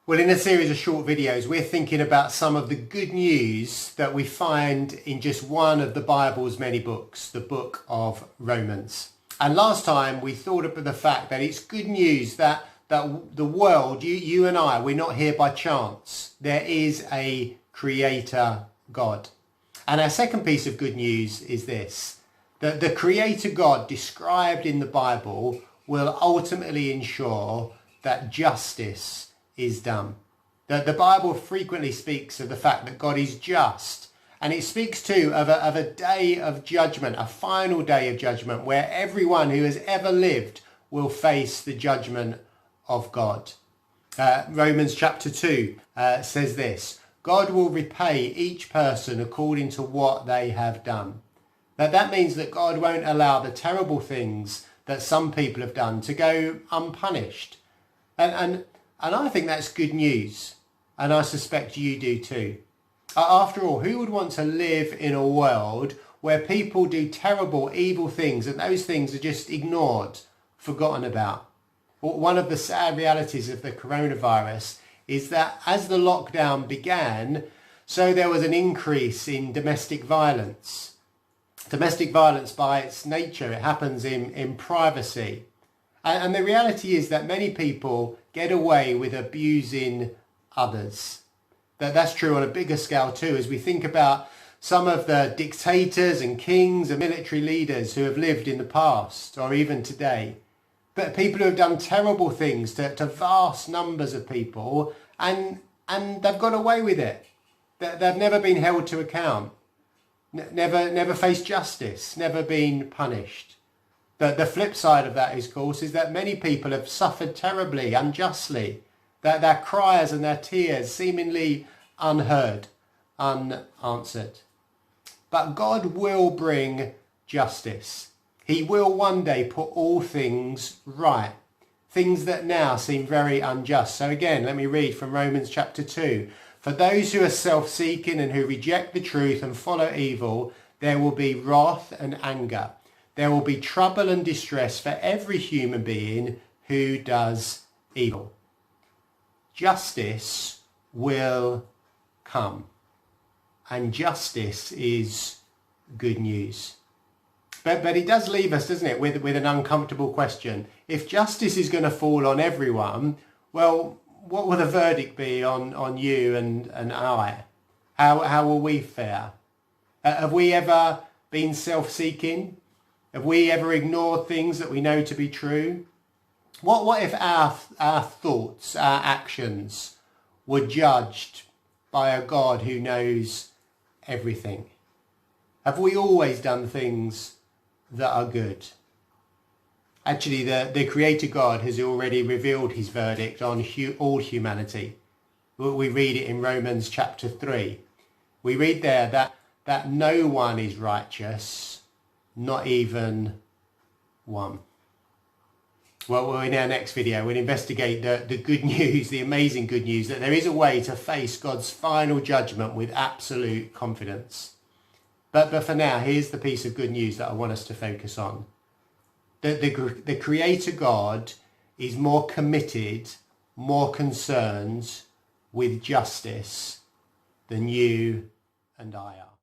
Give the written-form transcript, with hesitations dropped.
Well, in a series of short videos, we're thinking about some of the good news that we find in just one of the Bible's many books, the book of Romans. And last time we thought about the fact that it's good news that the world, you and I, we're not here by chance. There is a creator God. And our second piece of good news is this, that the creator God described in the Bible will ultimately ensure that justice is done. The Bible frequently speaks of the fact that God is just, and it speaks too of a day of judgment, a final day of judgment where everyone who has ever lived will face the judgment of God. Romans chapter 2 says this, God will repay each person according to what they have done. That means that God won't allow the terrible things that some people have done to go unpunished. And I think that's good news, and I suspect you do too. After all, who would want to live in a world where people do terrible, evil things and those things are just ignored, forgotten about? Well, one of the sad realities of the coronavirus is that as the lockdown began, so there was an increase in domestic violence. Domestic violence by its nature, it happens in privacy. And the reality is that many people get away with abusing others. That's true on a bigger scale too, as we think about some of the dictators and kings and military leaders who have lived in the past or even today. But people who have done terrible things to vast numbers of people and they've got away with it. They've never been held to account, never faced justice, never been punished. The flip side of that, of course, is that many people have suffered terribly, unjustly, that their cries and their tears seemingly unheard, unanswered. But God will bring justice. He will one day put all things right, things that now seem very unjust. So again, let me read from Romans chapter 2. For those who are self-seeking and who reject the truth and follow evil, there will be wrath and anger. There will be trouble and distress for every human being who does evil. Justice will come. And justice is good news. But it does leave us, doesn't it, with an uncomfortable question. If justice is going to fall on everyone, well, what will the verdict be on you and I? How will we fare? Have we ever been self-seeking? Have we ever ignored things that we know to be true? What if our thoughts, our actions were judged by a God who knows everything? Have we always done things that are good? Actually, the Creator God has already revealed his verdict on all humanity. We read it in Romans chapter 3. We read there that no one is righteous, not even one. Well, in our next video, we'll investigate the good news, the amazing good news, that there is a way to face God's final judgment with absolute confidence. But for now, here's the piece of good news that I want us to focus on. The Creator God is more committed, more concerned with justice than you and I are.